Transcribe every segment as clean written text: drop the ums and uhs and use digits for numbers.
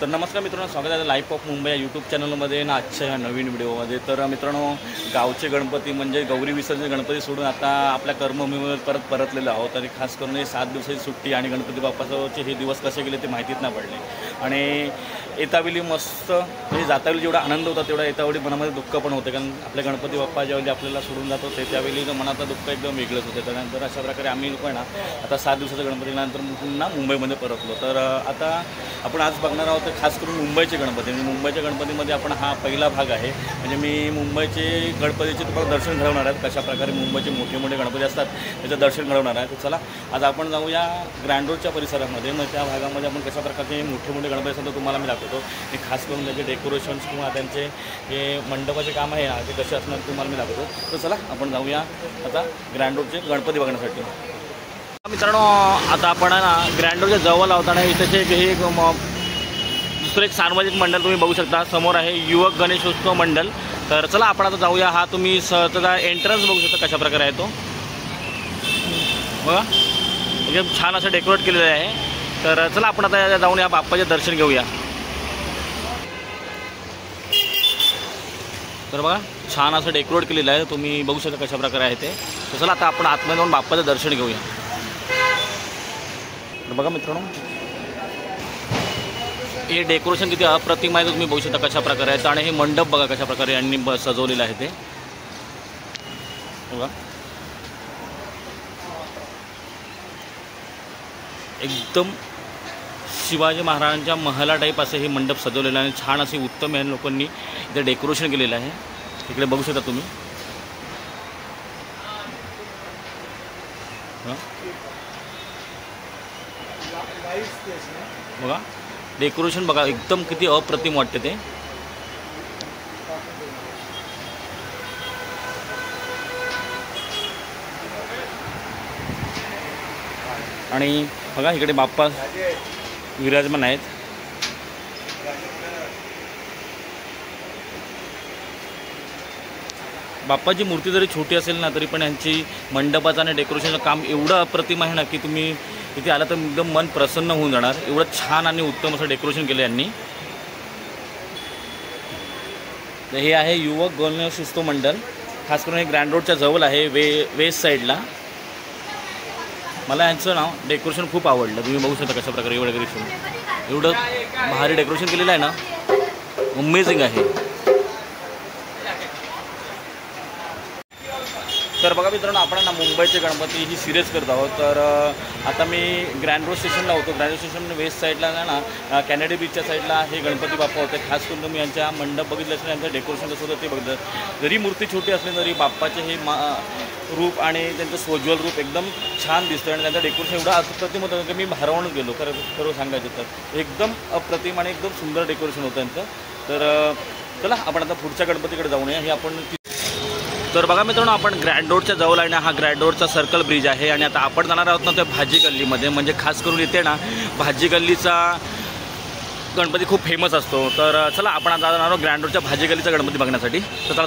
तर नमस्कार मित्रांनो, स्वागत आहे लाईफ ऑफ मुंबई या यूट्यूब चॅनलमध्ये ना आजच्या ह्या नवीन व्हिडिओमध्ये। तर मित्रांनो, गावचे गणपती म्हणजे गौरी विसर्जन गणपती सोडून आता आपल्या कर्मभूमीवर परतलेलो आहोत। आणि खास करून हे 7 दिवसाची सुट्टी आणि गणपती बाप्पाचे हे दिवस कसे गेले ते माहितीच नाही पडले। आणि येतावेळी मस्त म्हणजे जातावेळी जेवढा आनंद होता तेवढा येतावेळी मनामध्ये दुःख पण होते, कारण आपल्या गणपती बाप्पा ज्यावेळी आपल्याला सोडून जात होते त्यावेळी मनाचं दुःख एकदम वेगळंच होतं। त्यानंतर अशा प्रकारे आम्ही लोक ना आता 7 दिवसाच्या गणपतीनंतर पुन्हा मुंबईमध्ये परतलो। तर आता आपण आज बघणार आहोत खास करून मुंबईचे गणपती। म्हणजे मुंबईच्या गणपतीमध्ये आपण हा पहिला भाग आहे, म्हणजे मी मुंबईचे गणपतीचे तुम्हाला दर्शन घडवणार आहेत। कशा प्रकारे मुंबईचे मोठे मोठे गणपती असतात त्याचं दर्शन घडवणार आहे। तर चला आज आपण जाऊया ग्रँड रोडच्या परिसरामध्ये। मग त्या भागामध्ये आपण कशा प्रकारचे मोठे मोठे गणपती असतात तुम्हाला मी दाखवतो। आणि खास करून त्याचे डेकोरेशन्स किंवा त्यांचे हे मंडपाचे काम आहे ना ते कसे असणार तुम्हाला मी दाखवतो। तर चला आपण जाऊया आता ग्रँड रोडचे गणपती बघण्यासाठी। मित्रांनो, आता आपण ना ग्रँड रोडच्या जवळ आहोत। इथे हे दुसरं एक सार्वजनिक मंडळ तुम्ही बघू शकता, समोर आहे युवक गणेशोत्सव मंडळ। तर चला आपण आता जाऊया। हा तुम्ही त्याचा एंट्रन्स बघू शकता कशा प्रकारे आहे तो बघा, एकदम छान असं डेकोरेट केलेलं आहे। तर चला आपण आता जाऊन या बाप्पाचे दर्शन घेऊया। तर बघा छान असं डेकोरेट केलेलं आहे, तुम्ही बघू शकता कशा प्रकारे आहे ते। तर चला आता आपण आतमध्ये जाऊन बाप्पाचं दर्शन घेऊया। तर बघा मित्रांनो, हे डेकोरेशन किती अप्रतिम आहे तुम्ही बघू शकता कशा प्रकारे आहे। आणि हे मंडप बघा कशा प्रकारे यांनी सजवलेलं आहे ते बघा, एकदम शिवाजी महाराजांच्या महला टाईप असं हे मंडप सजवलेलं आहे। छान असे उत्तम या लोकांनी इथे डेकोरेशन केलेलं आहे। इकडे बघू शकता तुम्ही बघा, डेकोरेशन बघा एकदम किती अप्रतिम वाटते ते। आणि बघा इकडे बाप्पा विराजमान आहेत। बाप्पाची मूर्ती जरी छोटी असेल ना तरी पण यांची मंडपाचं आणि डेकोरेशनचं काम एवढं अप्रतिम आहे ना की तुम्ही इथे आला तर एकदम मन प्रसन्न होऊन जाणार। एवढं छान आणि उत्तम असं डेकोरेशन केलं यांनी। तर हे आहे युवक गणेशोत्सव मंडळ, खास करून हे ग्रँड रोडच्या जवळ आहे वेस्ट साईडला। मला यांचं नाव डेकोरेशन खूप आवडलं, तुम्ही बघू शकता कशा प्रकारे एवढं डेकोरेशन एवढं भारी डेकोरेशन केलेलं आहे ना, अमेझिंग आहे। तर बघा मित्रांनो, आपण ना मुंबईचे गणपती ही सिरीज करत आहोत। तर आता मी ग्रँड रोड स्टेशनला होतो। ग्रँड रोड स्टेशन वेस्ट साईडला ना कॅनेडी बीचच्या साईडला हे गणपती बाप्पा होते। खास करून तुम्ही यांच्या मंडप बघितलं असेल, यांचं डेकोरेशन कसं होतं ते बघितलं। जरी मूर्ती छोटी असली तरी बाप्पाचे हे रूप आणि त्यांचं सोज्वल रूप एकदम छान दिसतं। आणि त्यांचं डेकोरेशन एवढं अप्रतिम होतं की मी भारावून गेलो खरं सांगायचं तर। एकदम अप्रतिम आणि एकदम सुंदर डेकोरेशन होतं त्यांचं। तर चला आपण आता पुढच्या गणपतीकडे जाऊया। हे आपण तर बघा मित्रांनो, आपण ग्रँड रोडच्या जवळ आहे ना, हा ग्रँड रोडचा सर्कल ब्रिज आहे। आणि आता आपण जाणार आहोत ना त्या भाजी गल्लीमध्ये, म्हणजे खास करून इथे ना भाजी गल्लीचा गणपती खूप फेमस असतो। तर चला आपण आता जाणार आहोत ग्रँड रोडच्या भाजी गल्लीचा गणपती बघण्यासाठी। तर चला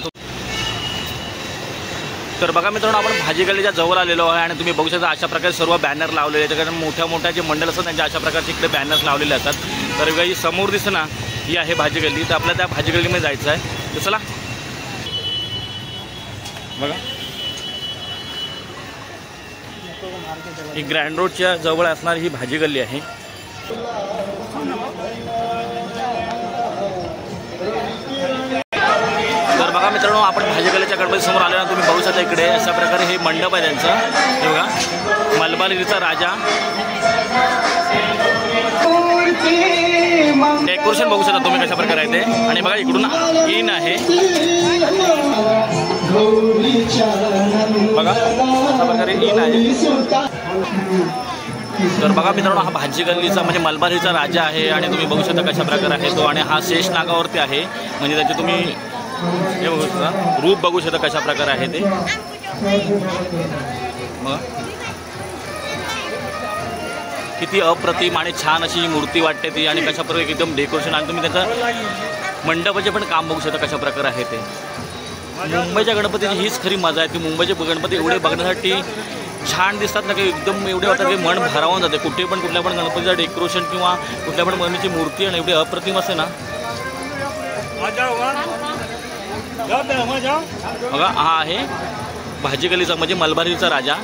तर बघा मित्रांनो, आपण भाजी गल्लीच्या जवळ आलेलो आहे। आणि तुम्ही बघू शकता अशा प्रकारे सर्व बॅनर लावलेले आहेत, कारण मोठ्या मोठ्या जे मंडळ असतात त्यांच्या अशा प्रकारचे इकडे बॅनर्स लावलेले असतात। तर काही समोर दिसतं ना ही आहे भाजी गल्ली, तर आपल्याला त्या भाजी गल्लीमध्ये जायचं आहे। तर चला बघा, ही ग्रँड रोडच्या जवळ असणारी ही भाजी गल्ली आहे। तर बघा मित्रांनो, आपण भाजी गल्लीच्या गणपती समोर आले ना, तुम्ही बघू शकता इकडे अशा प्रकारे हे मंडप आहे त्यांचं। हे बघा, मलबारीचा राजा डेकोरेशन बघू शकता तुम्ही कशा प्रकारे आहे ते। आणि बघा इकडून इन आहे बघा अशा प्रकारे इन आहे। तर बघा मित्रांनो, हा भाजी गल्लीचा म्हणजे मलबारीचा राजा आहे। आणि तुम्ही बघू शकता कशा प्रकारे आहे तो। आणि हा शेष नागावरती आहे, म्हणजे त्याचे तुम्ही हे बघू शकता रूप बघू शकता कशा प्रकारे आहे ते बघा, किती अप्रतिम आणि छान अशी मूर्ती वाटते ती। आणि कशा प्रकारे एकदम डेकोरेशन आणि तुम्ही त्याचं मंडपाचे पण काम बघू शकता कशा प्रकारे आहे ते। मुंबईच्या गणपतीची हीच खरी मजा आहे, ती मुंबईचे गणपती एवढे बघण्यासाठी छान दिसतात ना, की एकदम एवढे होतात की मन भारावून जाते. कुठे पण कुठल्या पण गणपतीचं डेकोरेशन किंवा कुठल्या पण गणपतीची मूर्ती आहे ना एवढी अप्रतिम असते ना. बघा हा आहे भाजी गलीचा म्हणजे मलबारीचा राजा.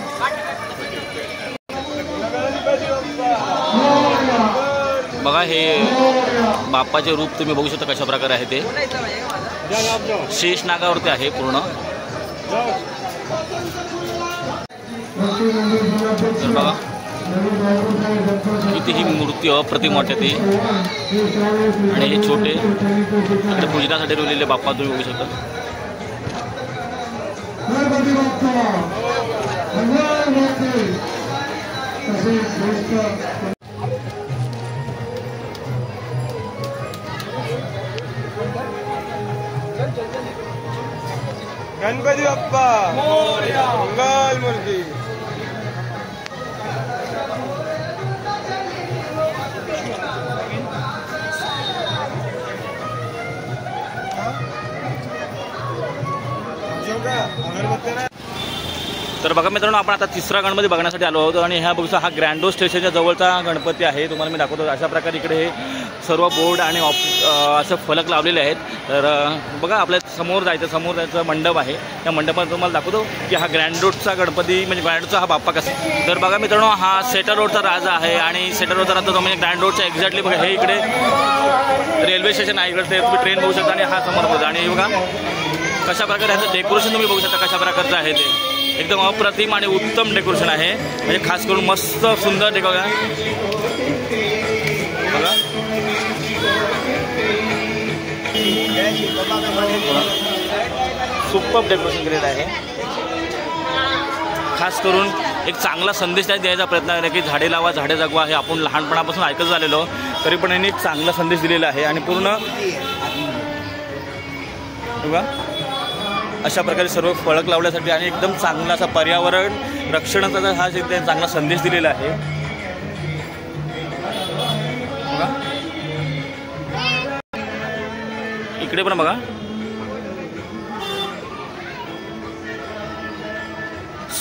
बघा हे बाप्पाचे रूप तुम्ही बघू शकता कशा प्रकारे आहे ते. शेष नागावरती आहे पूर्ण. तर बघा किती ही मूर्ती अप्रतिम वाटते ती. आणि हे छोटे इकडे पूजनासाठी ठेवलेले बाप्पा तुम्ही बघू शकता. गणपती बाप्पा मंगल मूर्ती. तर बघा मित्रांनो आपण आता तिसरा गणपती बघण्यासाठी आलो आहोत आणि ह्या बघूचा हा ग्रँडो स्टेशनच्या जवळचा गणपती आहे. तुम्हाला मी दाखवतो अशा प्रकारे इकडे हे सर्व बोर्ड आणि असं फलक लावलेले आहेत. तर बघा आपल्या समोर जायचं मंडप आहे. त्या मंडपात तुम्हाला दाखवतो की हा ग्रँड रोडचा गणपती म्हणजे ग्रँड रोडचा हा बाप्पा कसा. तर बघा मित्रांनो हा सेटर रोडचा राजा आहे आणि सेटर रोडचा राजा तो म्हणजे ग्रँड रोडच्या एक्झॅक्टली बघा हे इकडे रेल्वे स्टेशन आहे. इकडे तुम्ही ट्रेन बघू शकता आणि हा समोर बघा. आणि बघा कशा प्रकारे ह्याचं डेकोरेशन तुम्ही बघू शकता कशा प्रकारचं आहे ते. एकदम अप्रतिम आणि उत्तम डेकोरेशन आहे. म्हणजे खास करून मस्त सुंदर डेकोरेशन बघा. सुपर डेकोरेशन केलेलं आहे. खास करून एक चांगला संदेश द्यायचा प्रयत्न आहे की झाडे लावा झाडे जगवा. हे आपण लहानपणापासून ऐकत झालेलो तरी पण यांनी एक चांगला संदेश दिलेला आहे. आणि पूर्ण बघा अशा प्रकारे सर्व फळक लावण्यासाठी आणि एकदम चांगला असा पर्यावरण रक्षणाचा हा चांगला संदेश दिलेला आहे. बघा इकडे पण बघा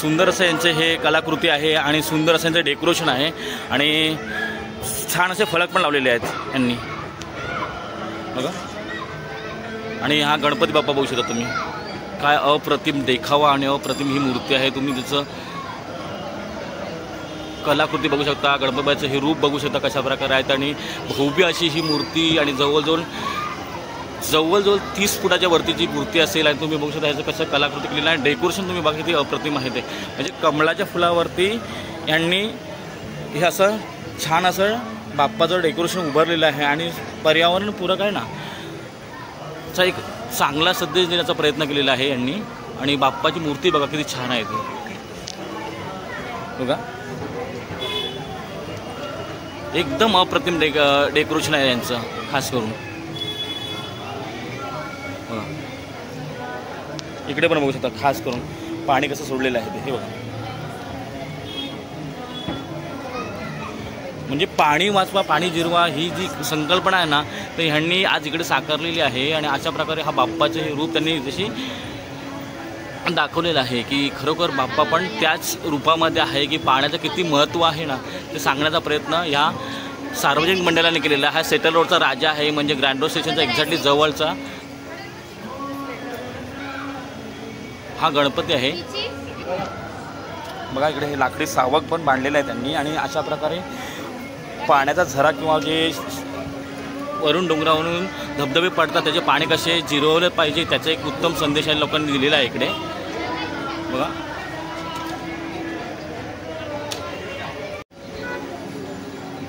सुंदर असं यांचे हे कलाकृती आहे आणि सुंदर असं यांचं डेकोरेशन आहे आणि छान असे फलक पण लावलेले आहेत यांनी बघा. आणि हा गणपती बाप्पा बघू शकता तुम्ही. काय अप्रतिम देखावा आणि अप्रतिम ही मूर्ती आहे. तुम्ही तिचं कलाकृती बघू शकता. गणपतीचं हे रूप बघू शकता कशा प्रकारे आहेत आणि भव्य अशी ही मूर्ती आणि जवळजवळ 30 फुटाच्या वरतीची मूर्ती असेल. आणि तुम्ही बघू शकता ह्याचं कसं कलाकृती केलेलं आहे. डेकोरेशन तुम्ही बघा किती अप्रतिम आहे ते. म्हणजे कमळाच्या फुलावरती यांनी हे असं छान असं बाप्पाचं डेकोरेशन उभारलेलं आहे आणि पर्यावरणपूरक आहे ना चा एक चांगला संदेश देण्याचा प्रयत्न केलेला आहे यांनी. आणि बाप्पाची मूर्ती बघा किती छान आहे ती बघा. एकदम अप्रतिम डेकोरेशन आहे यांचं खास करून बघा. इकडे पण बघू शकता खास करून पाणी कसं सोडलेलं आहे ते हे बघा. म्हणजे पाणी वाचवा पाणी जिरवा ही जी संकल्पना आहे ना तर ह्यांनी आज इकडे साकारलेली आहे. आणि अशा प्रकारे हा बाप्पाचे हे रूप त्यांनी जशी दाखवलेलं आहे की खरोखर बाप्पा पण त्याच रूपामध्ये आहे की पाण्याचं किती महत्त्व आहे ना ते सांगण्याचा प्रयत्न ह्या सार्वजनिक मंडळाने केलेला. हा सेटल रोडचा राजा आहे म्हणजे ग्रँड रोड स्टेशनचा एक्झॅक्टली जवळचा हा गणपती आहे बघा. इकडे हे लाकडी सावक पण बांधलेलं आहे त्यांनी. आणि अशा प्रकारे पाण्याचा झरा किंवा जे वरून डोंगरावरून धबधबे पडतात त्याचे पाणी कसे जिरवले पाहिजे त्याचा एक उत्तम संदेश आहे लोकांनी दिलेला आहे इकडे बघा.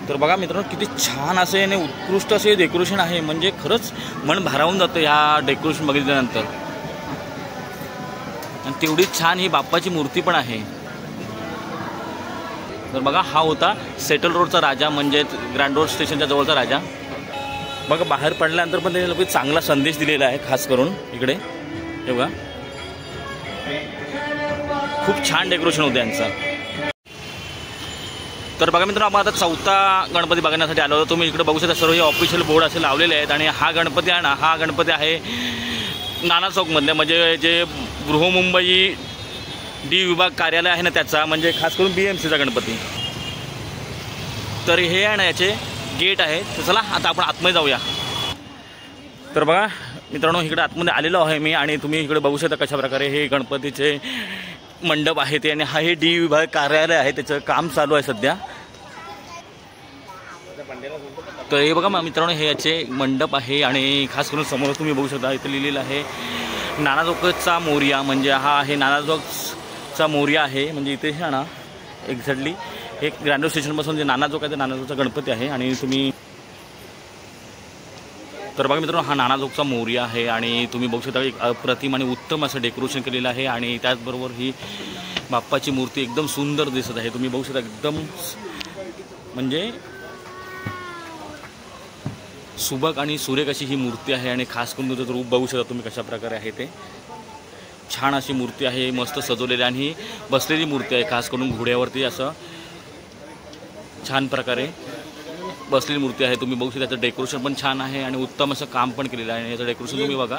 तर बघा मित्रांनो किती छान असे आणि उत्कृष्ट असे डेकोरेशन आहे. म्हणजे खरंच मन भारावून जातं ह्या डेकोरेशन बघितल्यानंतर. आणि तेवढीच छान ही बाप्पाची मूर्ती पण आहे. तर बघा हा होता सेटल रोडचा राजा म्हणजे ग्रँड रोड स्टेशनच्या जवळचा राजा बघा. बाहेर पडल्यानंतर पण त्यांनी लोक चांगला संदेश दिलेला आहे खास करून इकडे हे बघा. खूप छान डेकोरेशन होतं यांचं. तर बघा मित्रांनो आपण आता चौथा गणपती बघण्यासाठी आलो होतो. तुम्ही इकडे बघू शकता सर्व हे ऑफिशियल बोर्ड असे लावलेले आहेत. आणि हा गणपती आहे ना हा गणपती आहे नाना चौकमधले म्हणजे जे बृहमुंबई डी विभाग कार्यालय आहे ना त्याचा, म्हणजे खास करून BMCचा गणपती. तर हे आहे ना याचे गेट आहे. तर चला आता आपण आतमध्ये जाऊया. तर बघा मित्रांनो, इकडे आतमध्ये आलेलो आहे मी आणि तुम्ही इकडे बघू शकता कशा प्रकारे हे गणपतीचे मंडप आहे ते. आणि हा हे डी विभाग कार्यालय आहे, त्याचं काम चालू आहे सध्या. तर हे बघा मित्रांनो, हे याचे मंडप आहे आणि खास करून समोर तुम्ही बघू शकता इथे लिहिलेलं आहे नानाचौकचा मोरया. म्हणजे हा आहे नानाचौकचा मोरया आहे. म्हणजे इथे आहे ना एक्झॅक्टली एक ग्रँडो स्टेशनपासून जे नानाचौक आहे ते नानाचौकचा गणपती आहे. आणि तुम्ही तर बघा मित्रांनो, हा नानाचौकचा मोरया आहे आणि तुम्ही बघू शकता एक अप्रतिम आणि उत्तम असं डेकोरेशन केलेलं आहे. आणि त्याचबरोबर ही बाप्पाची मूर्ती एकदम सुंदर दिसत आहे. तुम्ही बघू शकता एकदम म्हणजे सुबक आणि सुरेख अशी ही मूर्ती आहे. आणि खास करून तुझं रूप बघू शकता तुम्ही कशा प्रकारे आहे ते. छान अशी मूर्ती आहे, मस्त सजवलेली आणि ही बसलेली मूर्ती आहे. खास करून घोड्यावरती असं छान प्रकारे बसलेली मूर्ती आहे. तुम्ही बघू शकता त्याचं डेकोरेशन पण छान आहे आणि उत्तम असं काम पण केलेलं आहे. आणि याचं डेकोरेशन तुम्ही बघा.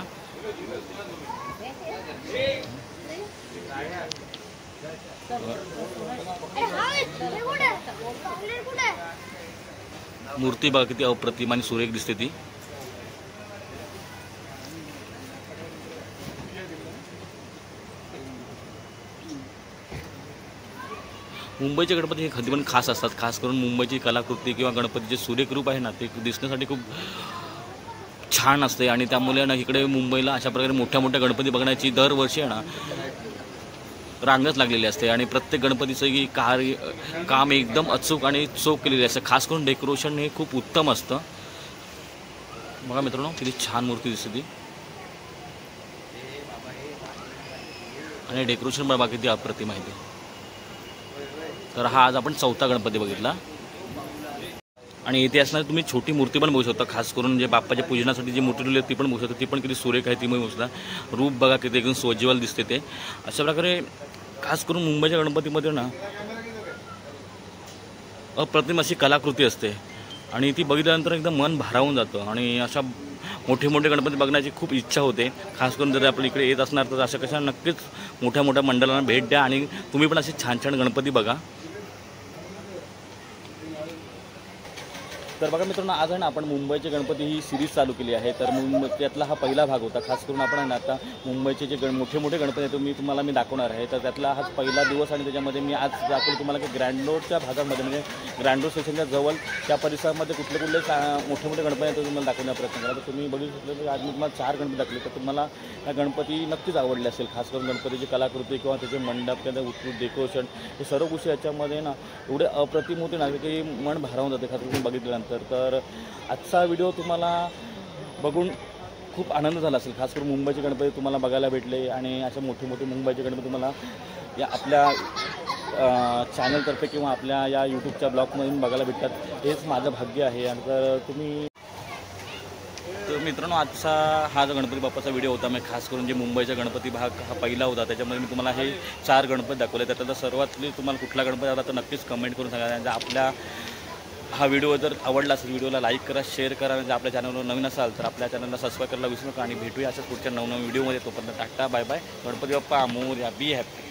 मूर्ती बघा किती अप्रतिम आणि सुरेख दिसते ती. मुंबईचे गणपती हे कधी पण खास असतात. खास करून मुंबईची कलाकृती किंवा गणपतीचे सुरेख रूप आहे ना ते दिसण्यासाठी खूप छान असते. आणि त्यामुळे ना इकडे मुंबईला अशा प्रकारे मोठ्या मोठ्या गणपती बघण्याची दरवर्षी आहे ना रांगच लागलेली असते. आणि प्रत्येक गणपतीचं ही काम एकदम अचूक आणि चोख केलेली असते. खास करून डेकोरेशन हे खूप उत्तम असतं. बघा मित्रांनो किती छान मूर्ती दिसते ती. आणि डेकोरेशन बघा किती अप्रतिम आहे ते. तर हा आज आपण चौथा गणपती बघितला. आणि इथे असणार तुम्ही छोटी मूर्ती पण बघू शकता. खास करून जे बाप्पाच्या पूजनासाठी जी मूर्ती ठेवली ती पण बघू शकता. ती पण किती सुरेख आहे ती पण बघू शकता. रूप बघा किती एकदम सोज्वल दिसते ते. अशा प्रकारे खास करून मुंबईच्या गणपतीमध्ये ना अप्रतिम अशी कलाकृती असते आणि ती बघितल्यानंतर एकदम मन भारावून जातं. आणि अशा मोठे मोठे गणपती बघण्याची खूप इच्छा होते. खास करून जर आपण इकडे येत असणार तर अशा कशा नक्कीच मोठ्या मोठ्या मंडळांना भेट द्या आणि तुम्ही पण असे छान छान गणपती बघा. तर बघा मित्रांनो, आज आहे ना आपण मुंबईचे गणपती ही सिरीज चालू केली आहे. तर त्यातला हा पहिला भाग होता. खास करून आपण आहे ना आता मुंबईचे जे मोठे मोठे गणपती आहेत तुम्हाला मी दाखवणार आहे. तर त्यातला हा पहिला दिवस आणि त्याच्यामध्ये मी आज दाखवलं तुम्हाला की ग्रँडोच्या भागामध्ये म्हणजे ग्रँडो स्टेशनच्या जवळ त्या परिसरामध्ये कुठले मोठे मोठे गणपती आहेत ते तुम्हाला दाखवण्याचा प्रयत्न करा. तर तुम्ही बघू शकता की आज मी तुम्हाला 4 गणपती दाखवले. तर तुम्हाला हा गणपती नक्कीच आवडले असेल. खास करून गणपतीची कलाकृती किंवा त्याचे मंडप किंवा उत्कृष्ट डेकोरेशन हे सर्व गोष्टी याच्यामध्ये ना एवढे अप्रतिम होते ना की मन भारावून जाते खास करून बघितल्यानंतर. तर आजचा व्हिडिओ तुम्हाला बघून खूप आनंद झाला असेल. खास करून मुंबईचे गणपती तुम्हाला बघायला भेटले आणि असे मोठे मोठे मुंबईचे गणपती तुम्हाला या आपल्या चॅनलतर्फे किंवा आपल्या या यूट्यूबच्या ब्लॉगमधून बघायला भेटतात. हेच माझं भाग्य आहे. आणि तर तुम्ही तर मित्रांनो, आजचा हा जो गणपती बाप्पाचा व्हिडिओ होता मी खास करून जे मुंबईचा गणपती भाग हा पहिला होता त्याच्यामध्ये मी तुम्हाला हे 4 गणपती दाखवले. त्यातला सर्वातली तुम्हाला कुठला गणपती आला तर नक्कीच कमेंट करून सांगा. आणि आपल्या हा व्हिडिओ जर आवडला असेल व्हिडिओला लाईक करा, शेअर करा. आणि जर आपल्या चॅनलवर नवीन असाल तर आपल्या चॅनलला सबस्क्राईब करायला विसरू नका. आणि भेटूया अशाच पुढच्या नवनवीन व्हिडिओमध्ये. तोपर्यंत tata bye bye. Ganpati Bappa Morya. Be happy.